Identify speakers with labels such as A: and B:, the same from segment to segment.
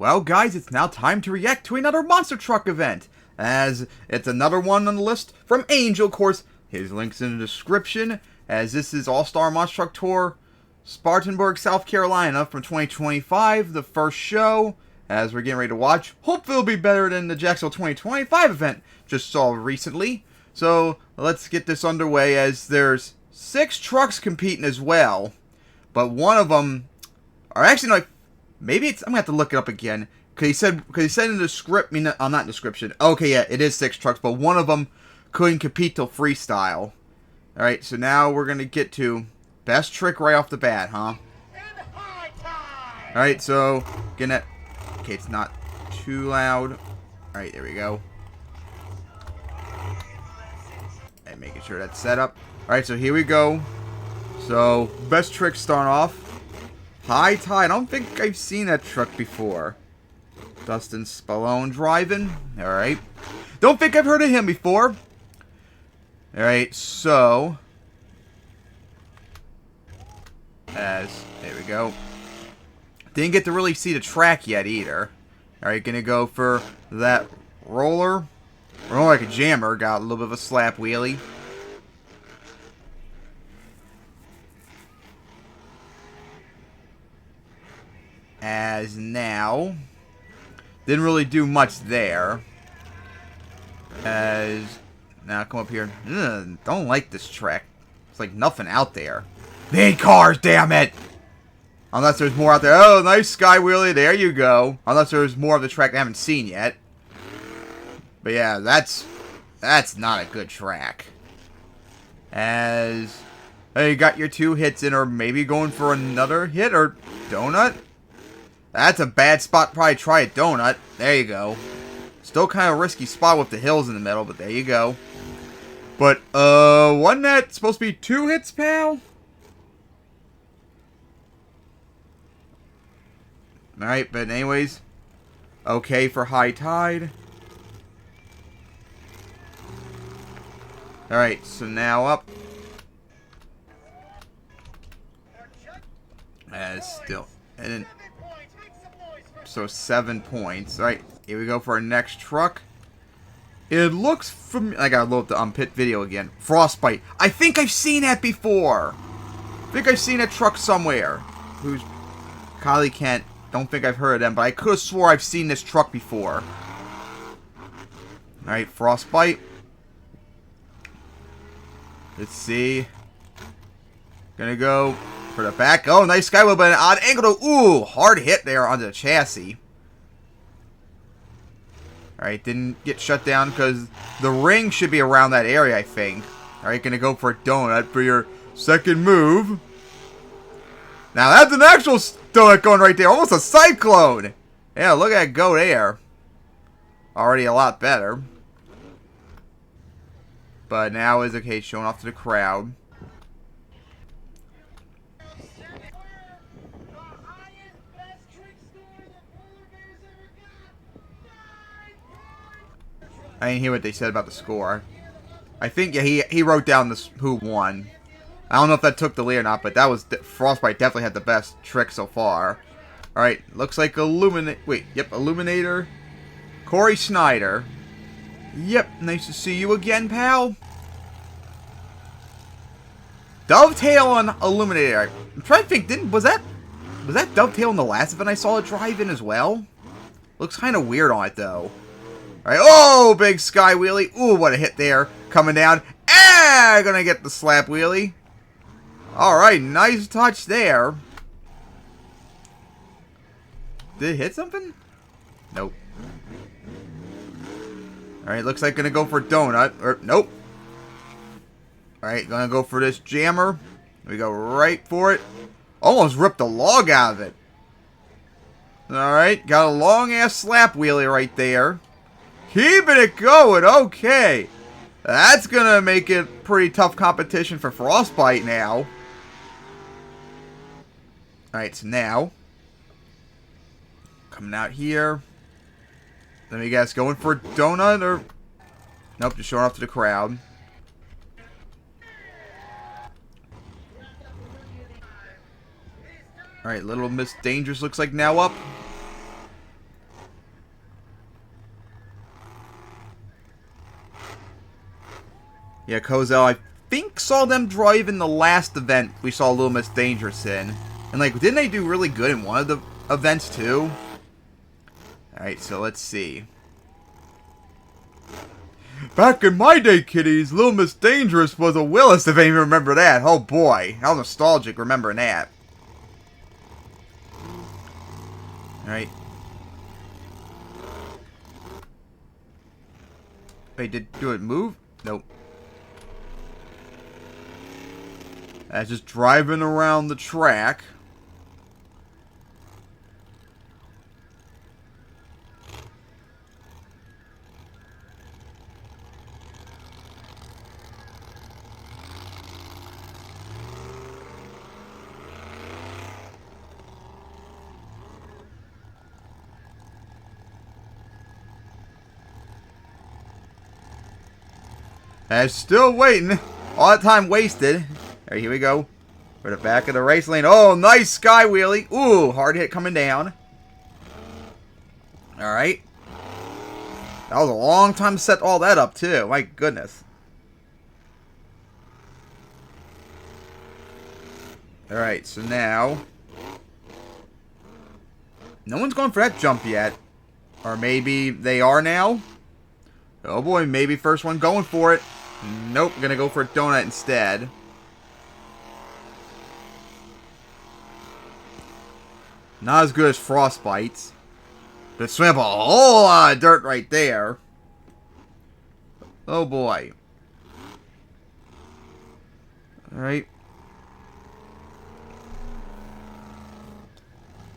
A: Well, guys, it's now time to react to another monster truck event, as it's another one on the list from Angel. Of course, his link's in the description, as this is All-Star Monster Truck Tour, Spartanburg, South Carolina from 2025, the first show, as we're getting ready to watch. Hopefully it'll be better than the Jacksonville 2025 event just saw recently. So, let's get this underway, as there's 6 trucks competing as well, but one of them are actually like, maybe it's, I'm gonna have to look it up again, because he said in the script, not in the description. Okay, yeah, it is 6 trucks, but one of them couldn't compete till freestyle. All right, so now we're gonna get to best trick right off the bat, huh? All right, so getting that. Okay, it's not too loud. All right, there we go. And making sure that's set up. All right, so here we go. So best trick starting off. High Tide. I don't think I've seen that truck before. Dustin Spallone driving. Alright. Don't think I've heard of him before. Alright, so. There we go. Didn't get to really see the track yet either. Alright, gonna go for that roller. Rolling like a jammer. Got a little bit of a slap wheelie. As now, didn't really do much there. As now come up here. Ugh, don't like this track. It's like nothing out there. Need cars, damn it! Unless there's more out there. Oh, nice sky wheelie. There you go. Unless there's more of the track I haven't seen yet. But yeah, that's not a good track. As you got your 2 hits in, or maybe going for another hit or donut. That's a bad spot. Probably try a donut. There you go. Still kind of a risky spot with the hills in the middle, but there you go. But, wasn't that supposed to be 2 hits, pal? Alright, but anyways. Okay for High Tide. Alright, so now up. Still. And then. So 7 points. Alright, here we go for our next truck. It looks from. I gotta load the pit video again. Frostbite. I think I've seen that before. I think I've seen that truck somewhere. Who's Kylie Kent? Don't think I've heard of them, but I could have swore I've seen this truck before. Alright, Frostbite. Let's see. Gonna go for the back. Oh, nice skywheel, but an odd angle to. Ooh, hard hit there onto the chassis. Alright, didn't get shut down because the ring should be around that area, I think. Alright, gonna go for a donut for your second move. Now that's an actual donut going right there. Almost a cyclone. Yeah, look at it go there. Already a lot better. But now is okay, showing off to the crowd. I didn't hear what they said about the score. I think, yeah, he wrote down this who won. I don't know if that took the lead or not, but that was Frostbite definitely had the best trick so far. All right, looks like Illuminator, Corey Snyder. Yep, nice to see you again, pal. Dovetail on Illuminator. I'm trying to think. Was that Dovetail in the last event I saw it drive in as well? Looks kind of weird on it though. Alright, oh, big sky wheelie. Ooh, what a hit there. Coming down. Ah, gonna get the slap wheelie. Alright, nice touch there. Did it hit something? Nope. Alright, looks like gonna go for a donut. Or, nope. Alright, gonna go for this jammer. We go right for it. Almost ripped the log out of it. Alright, got a long-ass slap wheelie right there. Keeping it going, okay. That's gonna make it pretty tough competition for Frostbite now. Alright, so now, coming out here. Let me guess, going for a donut or... Nope, just showing off to the crowd. Alright, Little Miss Dangerous looks like now up. Yeah, Kozel, I think saw them drive in the last event we saw Little Miss Dangerous in. And, like, didn't they do really good in one of the events, too? Alright, so let's see. Back in my day, kiddies, Little Miss Dangerous was a Willis, if any remember that. Oh, boy. How nostalgic remembering that. Alright. Wait, do it move? Nope. That's just driving around the track. And still waiting. All that time wasted. Alright, here we go. We're at the back of the race lane. Oh, nice sky wheelie. Ooh, hard hit coming down. Alright. That was a long time to set all that up, too. My goodness. Alright, so now... no one's going for that jump yet. Or maybe they are now? Oh boy, maybe first one going for it. Nope, gonna go for a donut instead. Not as good as Frostbites. But swam a whole lot of dirt right there. Oh boy. Alright.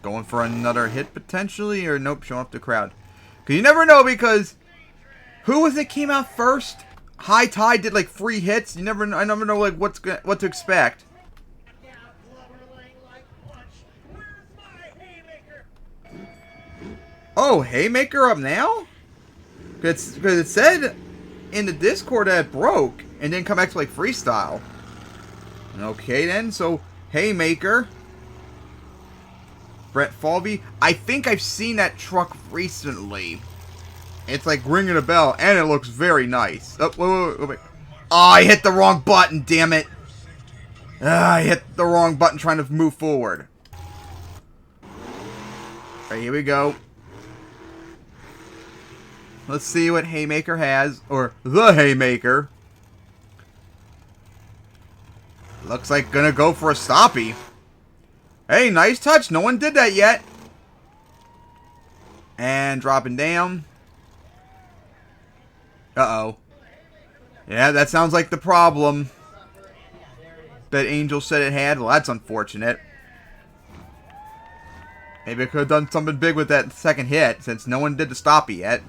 A: Going for another hit potentially? Or nope, showing up the crowd. Because you never know, because... who was it came out first? High Tide did like 3 hits. I never know like what to expect. Oh, Haymaker up now? Because it said in the Discord that it broke and then come back to like freestyle. Okay then, so Haymaker. Brett Falvey. I think I've seen that truck recently. It's like ringing a bell, and it looks very nice. Oh, wait. Oh, I hit the wrong button, damn it. I hit the wrong button trying to move forward. Alright, here we go. Let's see what Haymaker has, or the Haymaker. Looks like gonna go for a stoppie. Hey, nice touch. No one did that yet. And dropping down. Uh-oh. Yeah, that sounds like the problem that Angel said it had. Well, that's unfortunate. Maybe I could have done something big with that second hit, since no one did the stoppie yet.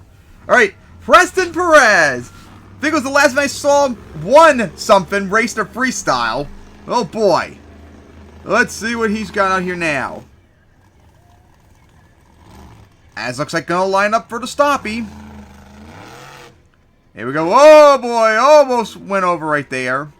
A: Alright, Preston Perez! I think it was the last time I saw him won something, raced a freestyle. Oh boy. Let's see what he's got out here now. As looks like gonna line up for the stoppie. Here we go. Oh boy, almost went over right there.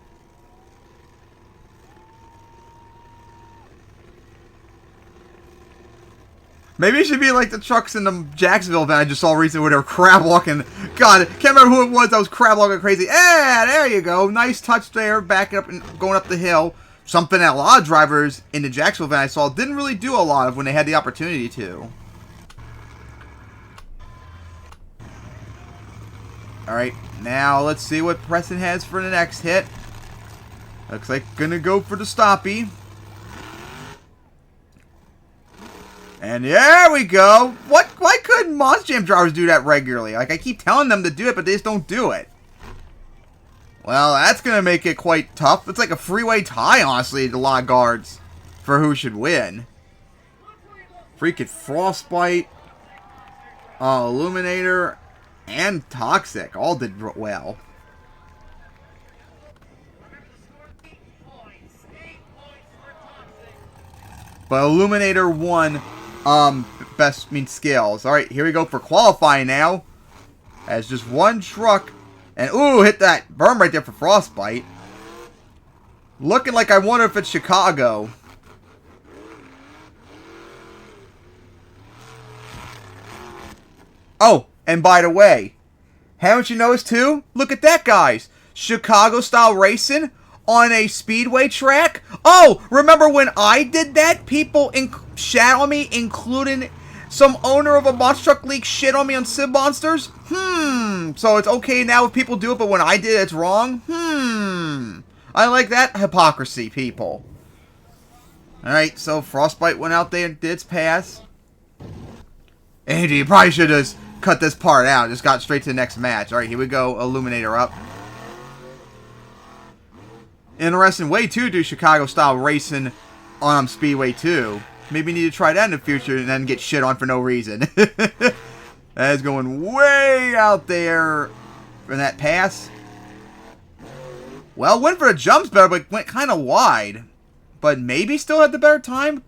A: Maybe it should be like the trucks in the Jacksonville event I just saw recently where they were crab walking. God, can't remember who it was that was crab walking crazy. Eh, there you go. Nice touch there, backing up and going up the hill. Something that a lot of drivers in the Jacksonville event I saw didn't really do a lot of when they had the opportunity to. Alright, now let's see what Preston has for the next hit. Looks like gonna go for the stoppie. And there we go. Why couldn't Monster Jam drivers do that regularly? Like, I keep telling them to do it, but they just don't do it. Well, that's gonna make it quite tough. It's like a freeway tie, honestly, to a lot of guards for who should win. Freaking Frostbite, Illuminator, and Toxic all did well. But Illuminator won best skills. Alright, here we go for qualifying now. As just one truck. And ooh, hit that berm right there for Frostbite. Looking like I wonder if it's Chicago. Oh, and by the way, haven't you noticed too? Look at that, guys. Chicago-style racing on a speedway track? Oh, remember when I did that? People shat on me, including some owner of a Monster Truck League shit on me on Sim Monsters? So it's okay now if people do it, but when I did it, it's wrong? I like that hypocrisy, people. Alright, so Frostbite went out there and did its pass. Andy, you probably should have just cut this part out. Just got straight to the next match. Alright, here we go. Illuminator up. Interesting way to do Chicago-style racing on Speedway 2. Maybe need to try that in the future and then get shit on for no reason. That is going way out there for that pass. Well, went for the jumps better, but went kind of wide. But maybe still had the better time.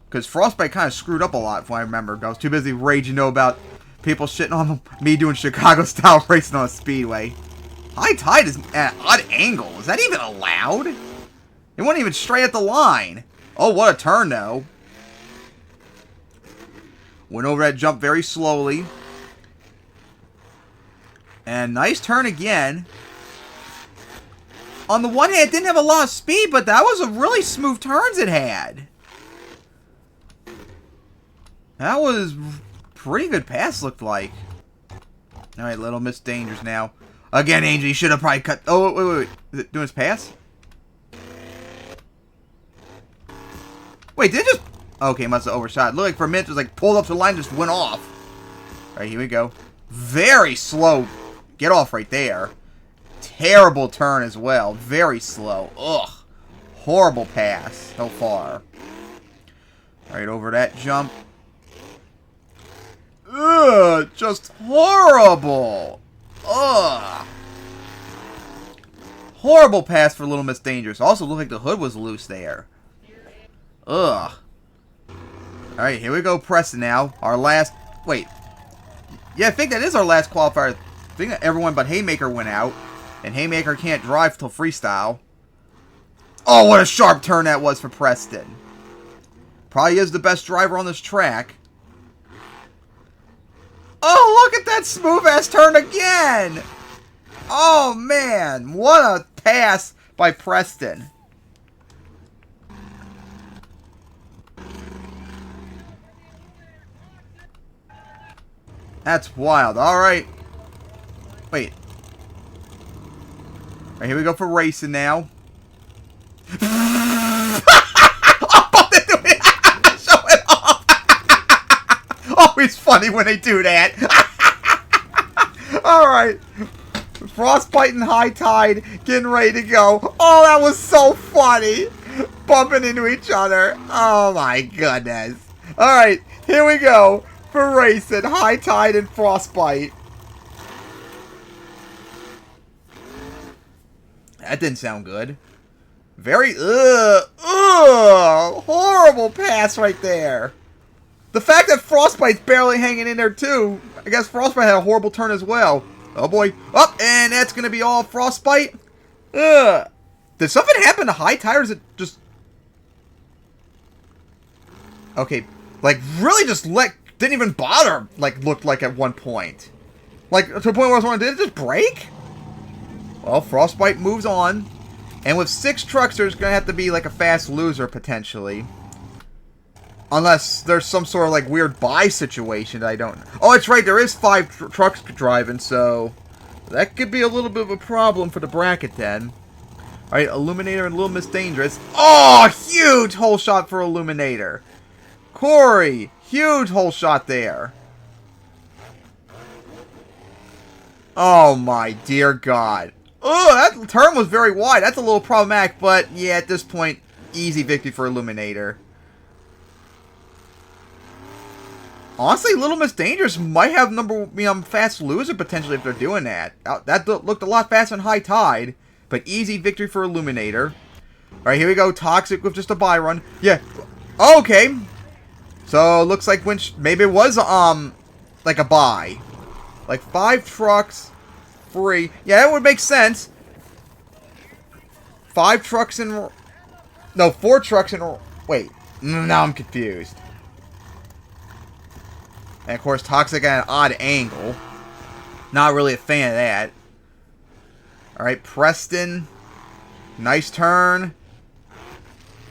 A: Because Frostbite kind of screwed up a lot, if I remember. I was too busy raging about people shitting on me doing Chicago-style racing on a speedway. High Tide is at an odd angle. Is that even allowed? It wasn't even straight at the line. Oh, what a turn, though. Went over that jump very slowly. And nice turn again. On the one hand, it didn't have a lot of speed, but that was a really smooth turns it had. That was pretty good pass, looked like. Alright, Little Miss Dangerous now. Again, Angel, you should have probably cut... Oh, wait. Is it doing his pass? Wait, did it just... Okay, must have overshot. It looked like for a minute it was like pulled up to the line and just went off. Alright, here we go. Very slow. Get off right there. Terrible turn as well. Very slow. Ugh. Horrible pass so far. Alright, over that jump. Ugh. Just horrible. Ugh. Horrible pass for Little Miss Dangerous. Also looked like the hood was loose there. Ugh. Alright, here we go, Preston now. Our last... Wait. Yeah, I think that is our last qualifier. I think that everyone but Haymaker went out. And Haymaker can't drive till freestyle. Oh, what a sharp turn that was for Preston. Probably is the best driver on this track. Oh, look at that smooth-ass turn again! Oh, man. What a pass by Preston. That's wild. Alright. Wait. Alright, here we go for racing now. Show it off. Always funny when they do that. Alright. Frostbite and High Tide getting ready to go. Oh, that was so funny. Bumping into each other. Oh my goodness. Alright, here we go. For racing, High Tide and Frostbite. That didn't sound good. Very, horrible pass right there. The fact that Frostbite's barely hanging in there too. I guess Frostbite had a horrible turn as well. Oh boy. Up, and that's going to be all Frostbite. Ugh. Did something happen to High Tide, or is it just... Okay, like, really just didn't even bother, like, looked like at one point. Like, to the point where I was wondering, did it just break? Well, Frostbite moves on. And with 6 trucks, there's going to have to be, like, a fast loser, potentially. Unless there's some sort of, like, weird buy situation that I don't know. Oh, it's right, there is 5 trucks driving, so... That could be a little bit of a problem for the bracket, then. Alright, Illuminator and Little Miss Dangerous. Oh, huge hole shot for Illuminator. Corey, huge hole shot there. Oh my dear God. Oh, that turn was very wide. That's a little problematic, but yeah, at this point, easy victory for Illuminator. Honestly, Little Miss Dangerous might have fast loser potentially if they're doing that. That looked a lot faster than High Tide, but easy victory for Illuminator. Alright, here we go. Toxic with just a buy run. Yeah. Oh, okay. So, looks like maybe it was, like a buy. Like 5 trucks, free. Yeah, that would make sense. 5 trucks in... No, 4 trucks in... Wait. Now I'm confused. And, of course, Toxic at an odd angle. Not really a fan of that. Alright, Preston. Nice turn.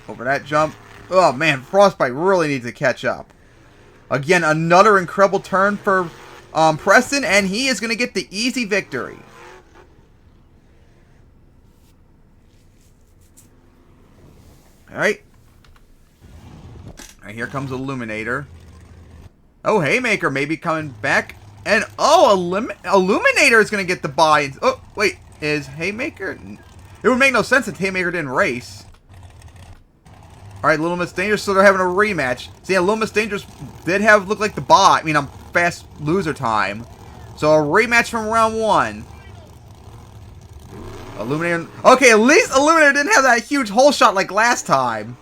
A: Over that jump. Oh, man. Frostbite really needs to catch up. Again, another incredible turn for Preston, and he is going to get the easy victory. Alright. Alright, here comes Illuminator. Oh, Haymaker maybe coming back. And, oh, Illuminator is going to get the buy. Oh, wait. Is Haymaker... It would make no sense if Haymaker didn't race. Alright, Little Miss Dangerous, so they're having a rematch. See, Little Miss Dangerous did have, look like the bot. I mean, fast loser time. So, a rematch from round 1. Illuminator... Okay, at least Illuminator didn't have that huge hole shot like last time.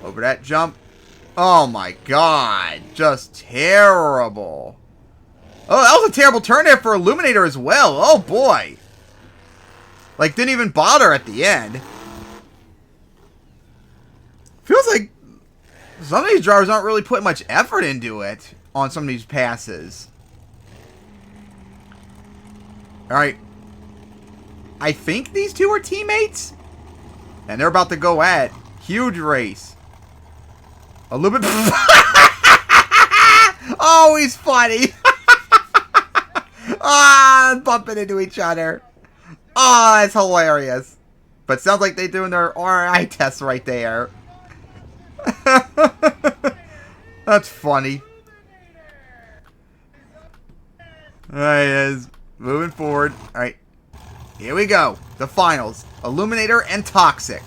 A: Over that jump. Oh my god. Just terrible. Oh, that was a terrible turn there for Illuminator as well. Oh boy. Like, didn't even bother at the end. Feels like some of these drivers aren't really putting much effort into it on some of these passes. Alright. I think these two are teammates. And they're about to go at. Huge race. A little bit... Oh, he's funny. Ah, bumping into each other. Oh, that's hilarious. But sounds like they're doing their RI tests right there. That's funny. Alright, is moving forward. Alright. Here we go. The finals. Illuminator and Toxic.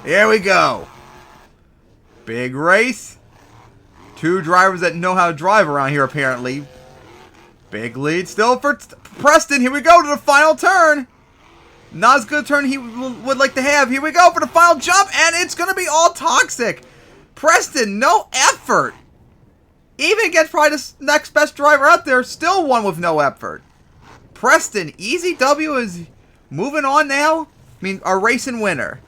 A: Here we go. Big race. Two drivers that know how to drive around here, apparently. Big lead still for Preston. Here we go to the final turn. Not as good a turn he would like to have. Here we go for the final jump, and it's going to be all Toxic. Preston, no effort. Even against probably the next best driver out there, still one with no effort. Preston, easy W, is moving on now. I mean, a racing winner.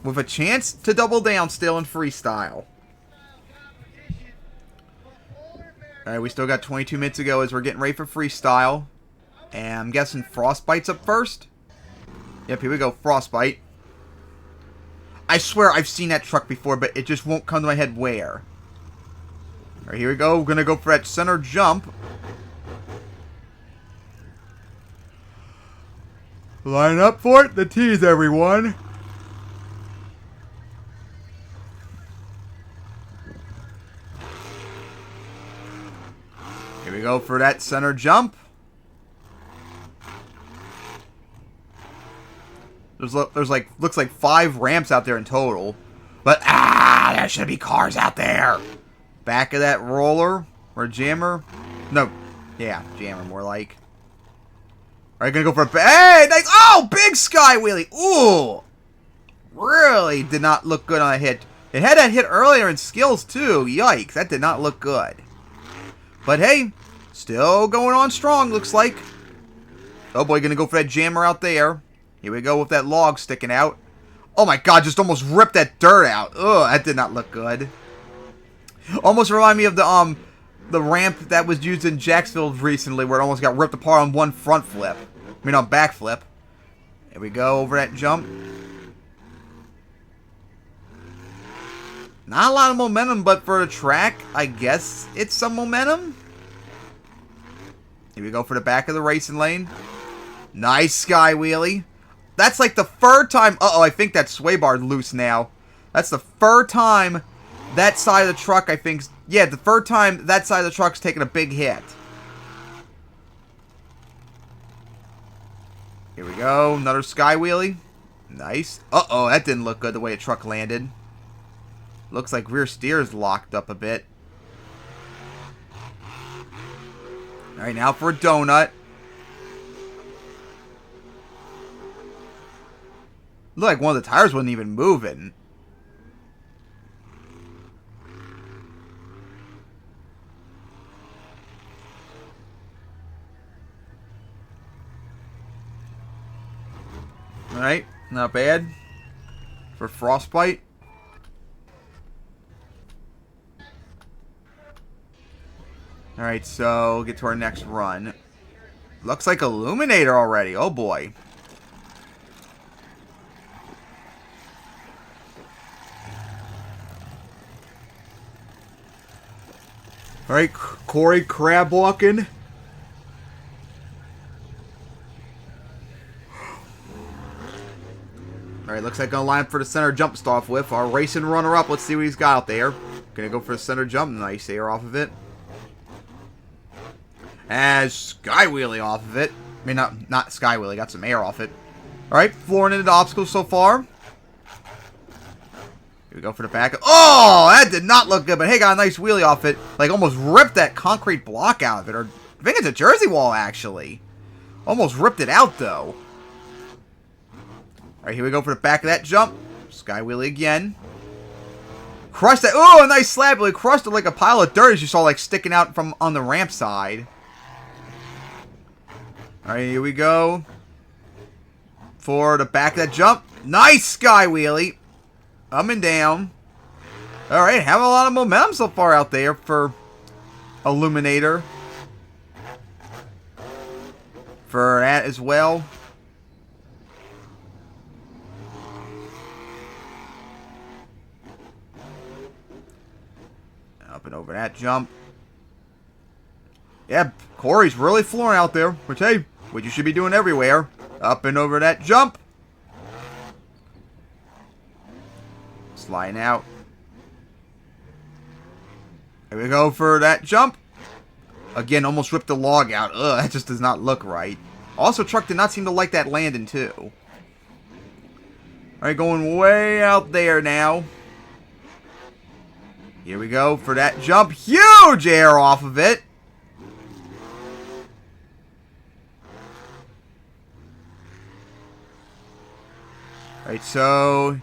A: With a chance to double down still in freestyle. Alright, we still got 22 minutes to go as we're getting ready for freestyle. And I'm guessing Frostbite's up first. Yep, here we go, Frostbite. I swear I've seen that truck before, but it just won't come to my head where. Alright, here we go. We're going to go for that center jump. Line up for it. The T's, everyone. Here we go for that center jump. There's like, looks like 5 ramps out there in total. But, there should be cars out there. Back of that roller. Or jammer. No. Yeah, jammer more like. Alright, gonna go for a... Hey, nice. Oh, big sky wheelie. Ooh. Really did not look good on a hit. It had that hit earlier in skills, too. Yikes, that did not look good. But hey, still going on strong, looks like. Oh boy, gonna go for that jammer out there. Here we go with that log sticking out. Oh my god, just almost ripped that dirt out. Ugh, that did not look good. Almost remind me of the ramp that was used in Jacksonville recently, where it almost got ripped apart on one front flip. I mean, on back flip. Here we go, over that jump. Not a lot of momentum, but for a track, I guess it's some momentum. Here we go for the back of the racing lane. Nice sky wheelie. That's like the third time... Uh-oh, I think that sway bar's loose now. That's the third time that side of the truck, I think... Yeah, the third time that side of the truck's taken a big hit. Here we go. Another sky wheelie. Nice. Uh-oh, that didn't look good the way a truck landed. Looks like rear steer's locked up a bit. Alright, now for a donut. Looked like one of the tires wasn't even moving. Alright, not bad. For Frostbite. Alright, so get to our next run. Looks like Illuminator already. Oh boy. Alright, Corey crab walking. Alright, looks like gonna line up for the center jump to start off with. Our racing runner up. Let's see what he's got out there. Gonna go for the center jump. Nice air off of it. As Sky Wheelie off of it. I mean, not Sky Wheelie. Got some air off it. Alright, flooring into the obstacles so far. Here we go for the back. Oh, that did not look good. But hey, got a nice wheelie off it. Like, almost ripped that concrete block out of it. Or I think it's a jersey wall, actually. Almost ripped it out, though. Alright, here we go for the back of that jump. Sky Wheelie again. Crushed that. Oh, a nice slab. Really crushed it like a pile of dirt as you saw, like, sticking out from on the ramp side. Alright, here we go. For the back of that jump. Nice Sky Wheelie. Up and down. Alright, having a lot of momentum so far out there for Illuminator. For that as well. Up and over that jump. Yeah, Corey's really flooring out there. Which, hey, what you should be doing everywhere. Up and over that jump. Sliding out. Here we go for that jump. Again, almost ripped the log out. Ugh, that just does not look right. Also, truck did not seem to like that landing, too. Alright, going way out there now. Here we go for that jump. Huge air off of it. Alright, so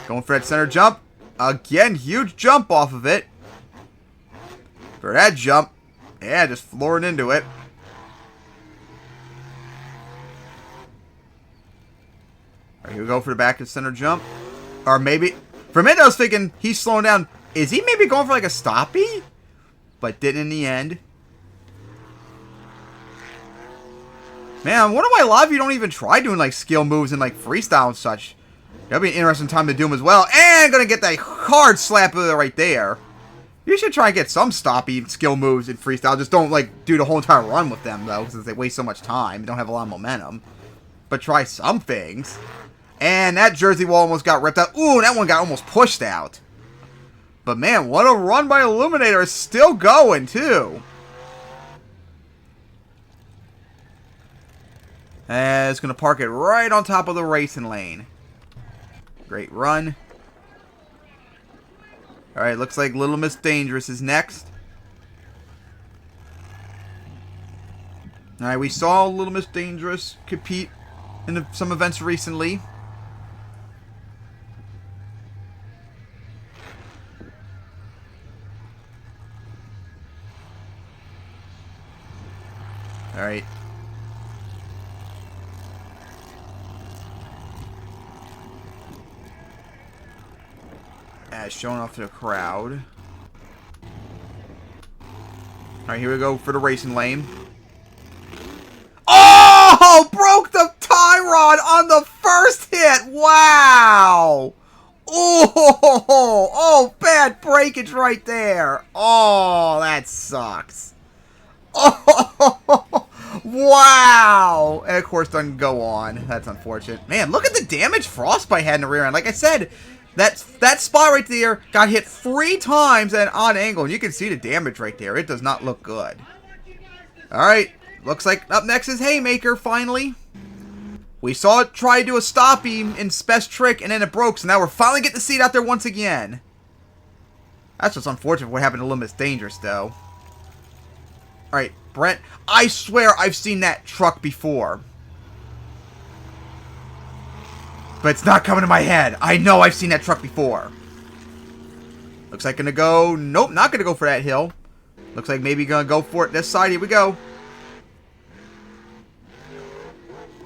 A: going for that center jump. Again, huge jump off of it. For that jump. Yeah, just flooring into it. Alright, here we go for the back of center jump. Or maybe, for a minute I was thinking he's slowing down. Is he maybe going for like a stoppie? But didn't in the end. Man, I wonder why a lot of you don't even try doing like skill moves and like freestyle and such. That'll be an interesting time to do them as well. And gonna get that hard slap right there. You should try and get some stoppy skill moves in freestyle. Just don't like do the whole entire run with them though, because they waste so much time. Don't have a lot of momentum. But try some things. And that jersey wall almost got ripped out. Ooh, that one got almost pushed out. But man, what a run by Illuminator. It's still going too. And it's going to park it right on top of the racing lane. Great run. Alright, looks like Little Miss Dangerous is next. Alright, we saw Little Miss Dangerous compete in some events recently. Alright. Showing off to the crowd. Alright, here we go for the racing lane. Oh! Broke the tie rod on the first hit! Wow! Oh, bad breakage right there. Oh, that sucks. Oh, wow. And of course, doesn't go on. That's unfortunate. Man, look at the damage Frostbite had in the rear end. Like I said, that spot right there got hit 3 times at an odd angle. And you can see the damage right there. It does not look good. Alright. Looks like up next is Haymaker, finally. We saw it try to do a stoppie in Best Trick, and then it broke. So now we're finally getting to see it out there once again. That's just unfortunate what happened to Little Miss Dangerous, though. Alright, Brent. I swear I've seen that truck before. But it's not coming to my head. I know I've seen that truck before. Looks like gonna go... Nope, not gonna go for that hill. Looks like maybe gonna go for it this side. Here we go.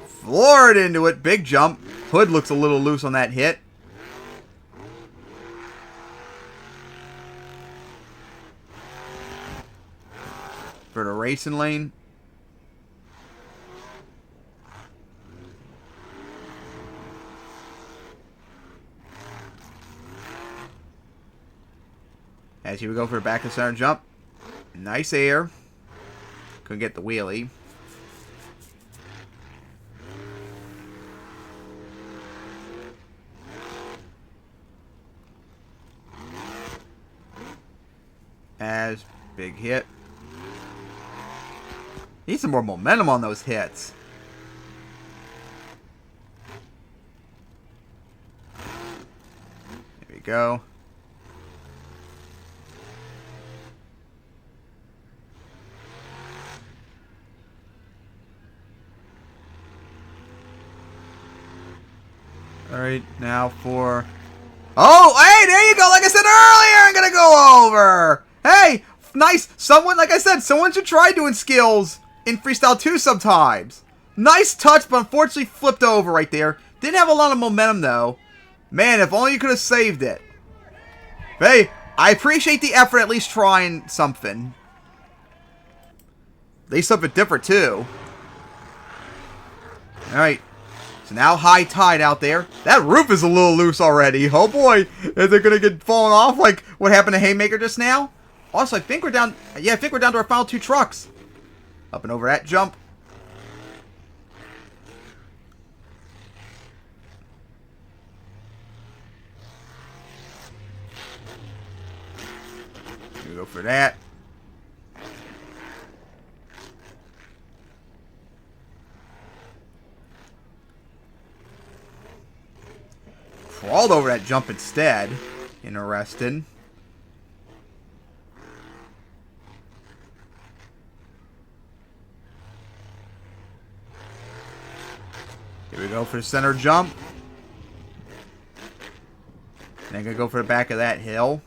A: Floored into it. Big jump. Hood looks a little loose on that hit. for the racing lane. As here we go for the back of the center jump. Nice air. Couldn't get the wheelie. As big hit. Need some more momentum on those hits. There we go. Alright, now for... Oh, hey, there you go. Like I said earlier, I'm going to go over. Hey, nice. Someone, like I said, someone should try doing skills in Freestyle 2 sometimes. Nice touch, but unfortunately flipped over right there. Didn't have a lot of momentum, though. Man, if only you could have saved it. But hey, I appreciate the effort at least trying something. At least something different, too. Alright. So now high tide out there. That roof is a little loose already. Oh boy, is it gonna get falling off like what happened to Haymaker just now? Also, I think we're down. Yeah, I think we're down to our final 2 trucks. Up and over that jump. Here we go for that. Crawled over that jump instead. Interesting. Here we go for the center jump. Then gonna go for the back of that hill.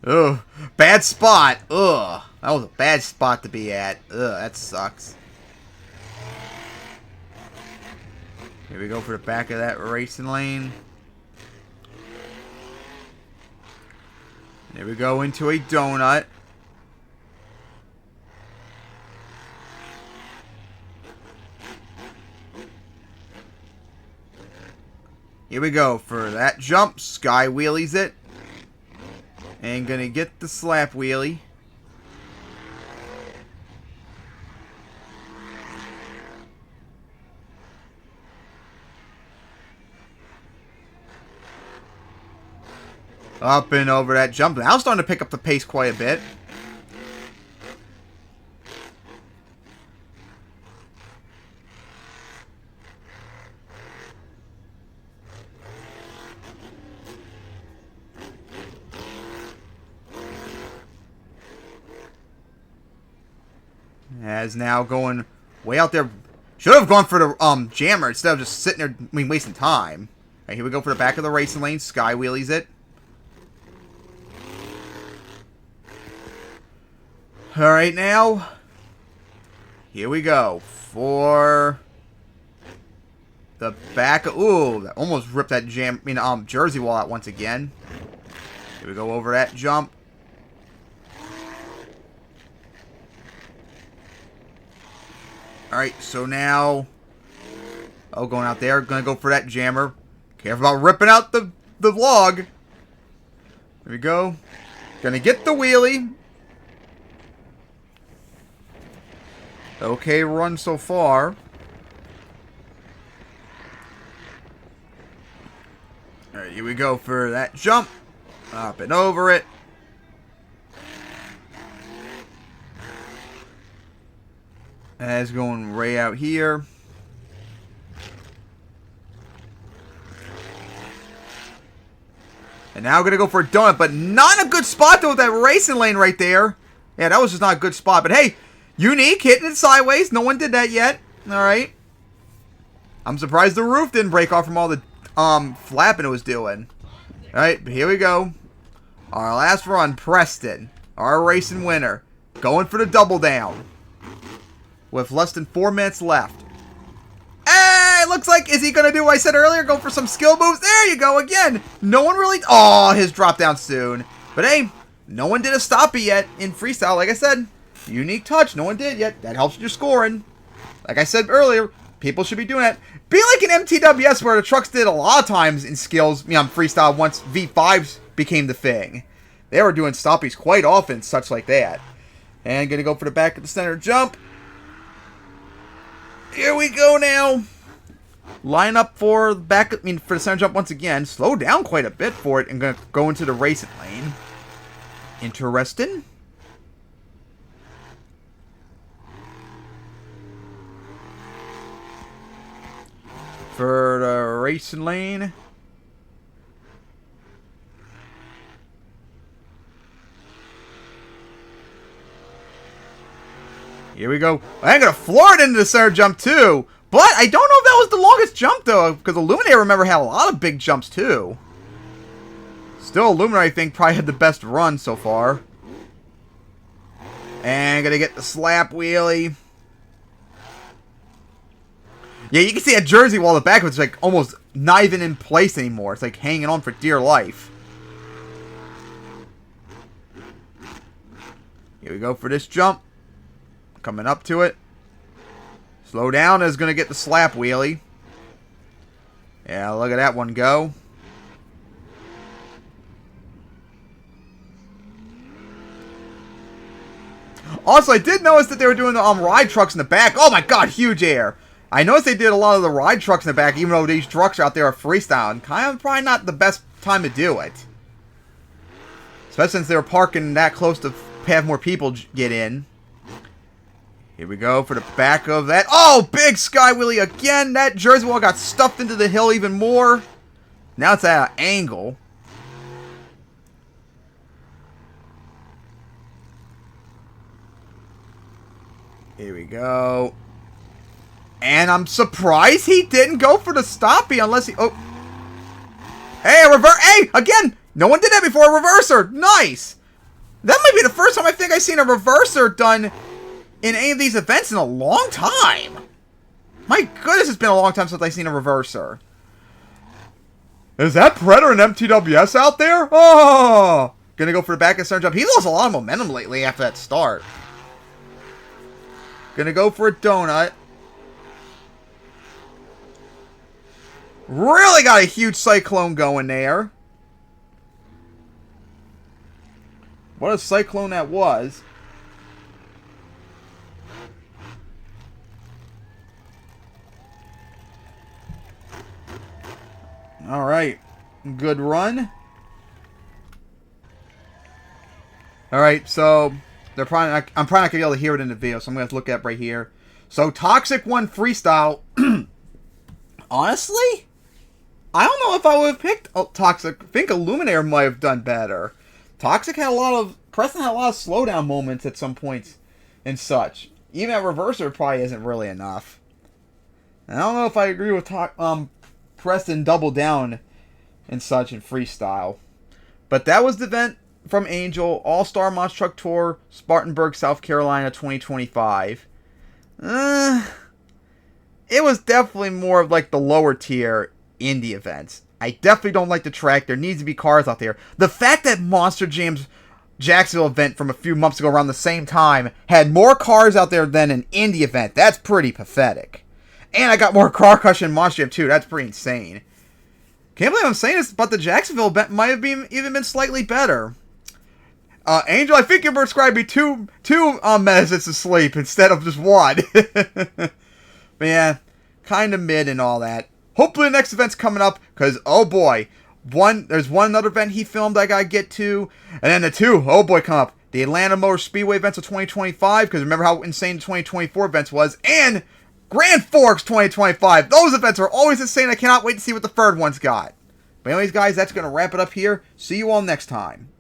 A: Ugh. Bad spot. Ugh. That was a bad spot to be at. Ugh, that sucks. Here we go for the back of that racing lane. Here we go into a donut. Here we go for that jump. Sky wheelies it. And gonna get the slap wheelie. Up and over that jump. Now starting to pick up the pace quite a bit. As now going way out there. Should have gone for the jammer instead of just sitting there, wasting time. Alright, here we go for the back of the racing lane. Sky wheelies it. Alright, now, here we go for the back. Ooh, that almost ripped that jersey wall out once again. Here we go over that jump. Alright, so now, going out there, gonna go for that jammer. Careful about ripping out the log. Here we go. Gonna get the wheelie. Okay run so far. Alright, here we go for that jump. Up and over it. As going way out here. And now we're going to go for a donut, but not a good spot though with that racing lane right there. Yeah, that was just not a good spot. But hey, unique, hitting it sideways. No one did that yet. Alright. I'm surprised the roof didn't break off from all the flapping it was doing. Alright, here we go. Our last run, Preston. Our racing winner. Going for the double down. With less than 4 minutes left. Hey, looks like, is he going to do what I said earlier? Go for some skill moves? There you go again. No one really... Oh, his drop down soon. But hey, No one did a stoppie yet in freestyle. Like I said, unique touch. No one did yet. That helps with your scoring. Like I said earlier, people should be doing that. Be like an MTWS where the trucks did a lot of times in skills, freestyle once V5s became the thing. They were doing stoppies quite often, such like that. And gonna go for the back of the center jump. Here we go now. Line up for the back, for the center jump once again. Slow down quite a bit for it and gonna go into the racing lane. Interesting. For the racing lane. Here we go. I'm going to floor it into the center jump too. But I don't know if that was the longest jump though. Because Illuminator, remember, had a lot of big jumps too. Still, Illuminator, I think, probably had the best run so far. And going to get the slap wheelie. Yeah, you can see that Jersey wall at the back of it's like almost not even in place anymore. It's like hanging on for dear life. Here we go for this jump. Coming up to it. Slow down is going to get the slap wheelie. Yeah, look at that one go. Also, I did notice that they were doing the ride trucks in the back. Oh my god, huge air. I noticed they did a lot of the ride trucks in the back, even though these trucks out there are freestyle. And kind of probably not the best time to do it. Especially since they were parking that close to have more people get in. Here we go for the back of that. Oh, big sky wheelie again. That Jersey wall got stuffed into the hill even more. Now it's at an angle. Here we go. And I'm surprised he didn't go for the stoppie unless he... Oh. Hey, a reverse... Hey, again! No one did that before. A reverser. Nice. That might be the first time I think I've seen a reverser done in any of these events in a long time. My goodness, it's been a long time since I've seen a reverser. Is that Predator and MTWS out there? Oh! Gonna go for the back and center jump. He lost a lot of momentum lately after that start. Gonna go for a donut. Really got a huge cyclone going there. What a cyclone that was. Alright. Good run. Alright, so I'm probably not going to be able to hear it in the video, so I'm going to have to look at it right here. So Toxic won freestyle. Honestly, I don't know if I would have picked Toxic. I think Illuminator might have done better. Toxic had a lot of... Preston had a lot of slowdown moments at some points and such. Even at Reverser probably isn't really enough. And I don't know if I agree with Preston double down and such in freestyle. But that was the event from Angel. All-Star Monster Truck Tour, Spartanburg, South Carolina, 2025. It was definitely more of like the lower tier indie events. I definitely don't like the track. There needs to be cars out there. The fact that Monster Jam's Jacksonville event from a few months ago around the same time had more cars out there than an indie event, that's pretty pathetic. And I got more car crush in Monster Jam too. That's pretty insane. Can't believe I'm saying this, but the Jacksonville event might have even been slightly better. Angel, I think you're prescribing two medicines to sleep instead of just one. But yeah, kind of mid and all that. Hopefully the next event's coming up, because, oh boy, there's one other event he filmed I gotta get to, and then the two, oh boy, come up. The Atlanta Motor Speedway events of 2025, because remember how insane the 2024 events was, and Grand Forks 2025. Those events are always insane. I cannot wait to see what the third one's got. But anyways, guys, that's going to wrap it up here. See you all next time.